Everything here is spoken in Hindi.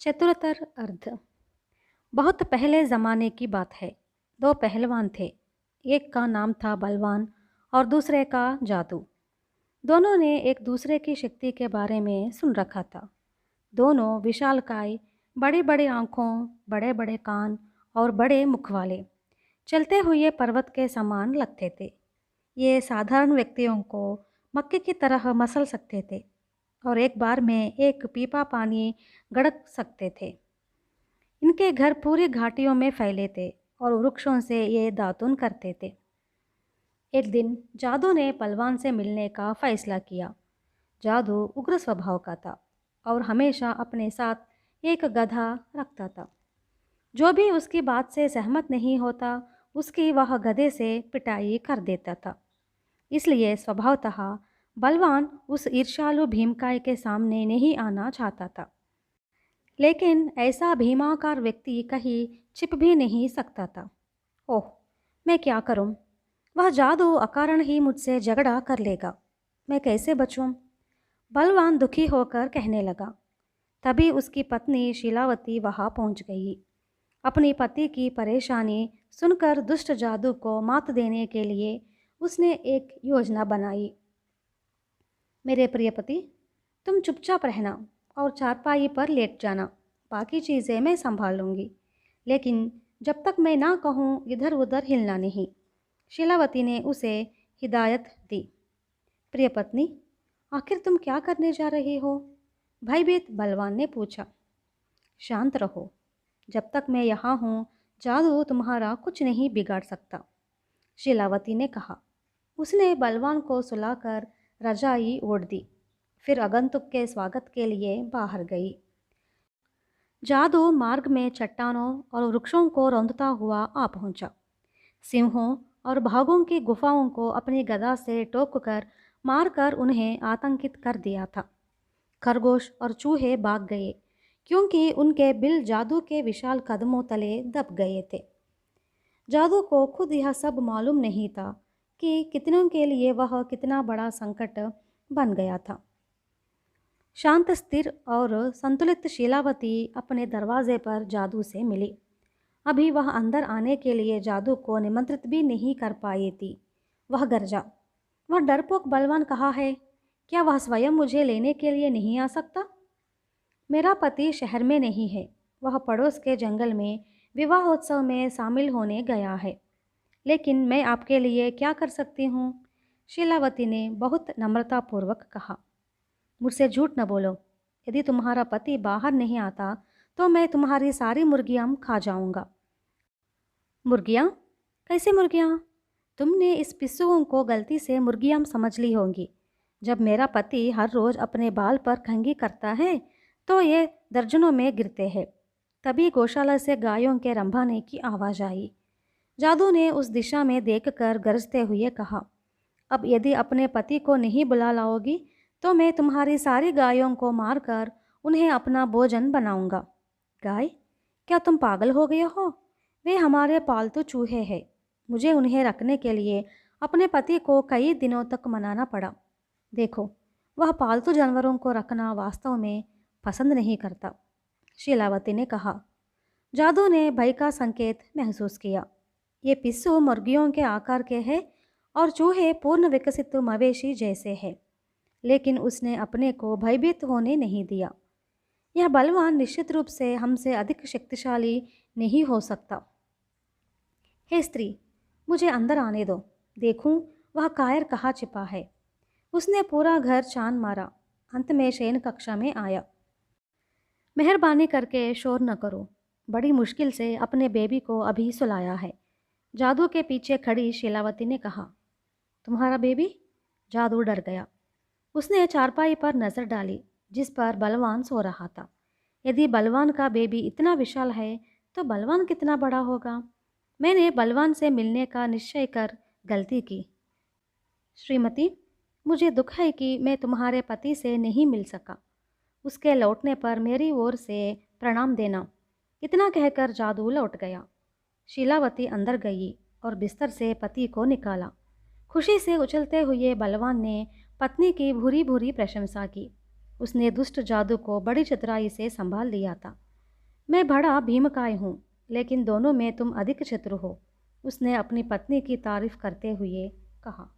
चतुरतर अर्ध। बहुत पहले ज़माने की बात है। दो पहलवान थे। एक का नाम था बलवान और दूसरे का जादू। दोनों ने एक दूसरे की शक्ति के बारे में सुन रखा था। दोनों विशालकाय, बड़ी बड़ी आँखों, बड़े बड़े कान और बड़े मुख वाले, चलते हुए पर्वत के समान लगते थे। ये साधारण व्यक्तियों को मक्के की तरह मसल सकते थे और एक बार में एक पीपा पानी गड़क सकते थे। इनके घर पूरी घाटियों में फैले थे और वृक्षों से ये दातुन करते थे। एक दिन जादू ने पहलवान से मिलने का फैसला किया। जादू उग्र स्वभाव का था और हमेशा अपने साथ एक गधा रखता था। जो भी उसकी बात से सहमत नहीं होता, उसकी वह गधे से पिटाई कर देता था। इसलिए स्वभावतः बलवान उस ईर्ष्यालु भीमकाय के सामने नहीं आना चाहता था। लेकिन ऐसा भीमाकार व्यक्ति कहीं छिप भी नहीं सकता था। ओह, मैं क्या करूं? वह जादू अकारण ही मुझसे झगड़ा कर लेगा। मैं कैसे बचूं? बलवान दुखी होकर कहने लगा। तभी उसकी पत्नी शीलावती वहां पहुंच गई। अपनी पति की परेशानी सुनकर दुष्ट जादू को मात देने के लिए उसने एक योजना बनाई। मेरे प्रिय पति, तुम चुपचाप रहना और चारपाई पर लेट जाना। बाकी चीज़ें मैं संभाल लूँगी, लेकिन जब तक मैं ना कहूँ इधर उधर हिलना नहीं। शीलावती ने उसे हिदायत दी। प्रिय पत्नी, आखिर तुम क्या करने जा रही हो? भयभीत बलवान ने पूछा। शांत रहो। जब तक मैं यहाँ हूँ, जादू तुम्हारा कुछ नहीं बिगाड़ सकता, शीलावती ने कहा। उसने बलवान को सुलाकर रजाई ओढ़ दी, फिर आगंतुक के स्वागत के लिए बाहर गई। जादू मार्ग में चट्टानों और वृक्षों को रौंदता हुआ आ पहुंचा। सिंहों और बाघों की गुफाओं को अपनी गदा से टोककर मारकर उन्हें आतंकित कर दिया था। खरगोश और चूहे भाग गए, क्योंकि उनके बिल जादू के विशाल कदमों तले दब गए थे। जादू को खुद यह सब मालूम नहीं था कि कितनों के लिए वह कितना बड़ा संकट बन गया था। शांत, स्थिर और संतुलित शीलावती अपने दरवाजे पर जादू से मिली। अभी वह अंदर आने के लिए जादू को निमंत्रित भी नहीं कर पाई थी। वह गरजा, वह डरपोक बलवान कहाँ है? क्या वह स्वयं मुझे लेने के लिए नहीं आ सकता? मेरा पति शहर में नहीं है, वह पड़ोस के जंगल में विवाहोत्सव में शामिल होने गया है। लेकिन मैं आपके लिए क्या कर सकती हूँ? शीलावती ने बहुत नम्रतापूर्वक कहा। मुझसे झूठ न बोलो। यदि तुम्हारा पति बाहर नहीं आता तो मैं तुम्हारी सारी मुर्गियाँ खा जाऊँगा। मुर्गियाँ? कैसे मुर्गियाँ? तुमने इस पिस्सुओं को गलती से मुर्गियाँ समझ ली होंगी। जब मेरा पति हर रोज़ अपने बाल पर खंगी करता है तो ये दर्जनों में गिरते हैं। तभी गौशाला से गायों के रंभाने की आवाज़ आई। जादू ने उस दिशा में देखकर गरजते हुए कहा, अब यदि अपने पति को नहीं बुला लाओगी तो मैं तुम्हारी सारी गायों को मारकर उन्हें अपना भोजन बनाऊंगा। गाय? क्या तुम पागल हो गए हो? वे हमारे पालतू चूहे हैं। मुझे उन्हें रखने के लिए अपने पति को कई दिनों तक मनाना पड़ा। देखो, वह पालतू जानवरों को रखना वास्तव में पसंद नहीं करता, शीलावती ने कहा। जादू ने भय का संकेत महसूस किया। ये पिस्सू मुर्गियों के आकार के हैं और चूहे पूर्ण विकसित मवेशी जैसे हैं, लेकिन उसने अपने को भयभीत होने नहीं दिया। यह बलवान निश्चित रूप से हमसे अधिक शक्तिशाली नहीं हो सकता। हे स्त्री, मुझे अंदर आने दो, देखूं वह कायर कहाँ छिपा है। उसने पूरा घर छान मारा, अंत में शयन कक्षा में आया। मेहरबानी करके शोर न करो, बड़ी मुश्किल से अपने बेबी को अभी सुलाया है, जादू के पीछे खड़ी शीलावती ने कहा। तुम्हारा बेबी? जादू डर गया। उसने चारपाई पर नज़र डाली जिस पर बलवान सो रहा था। यदि बलवान का बेबी इतना विशाल है तो बलवान कितना बड़ा होगा? मैंने बलवान से मिलने का निश्चय कर गलती की। श्रीमती, मुझे दुख है कि मैं तुम्हारे पति से नहीं मिल सका। उसके लौटने पर मेरी ओर से प्रणाम देना। इतना कहकर जादू लौट गया। शीलावती अंदर गई और बिस्तर से पति को निकाला। खुशी से उछलते हुए बलवान ने पत्नी की भूरी भूरी प्रशंसा की। उसने दुष्ट जादू को बड़ी चतुराई से संभाल लिया था। मैं बड़ा भीमकाय हूँ, लेकिन दोनों में तुम अधिक चतुर हो, उसने अपनी पत्नी की तारीफ करते हुए कहा।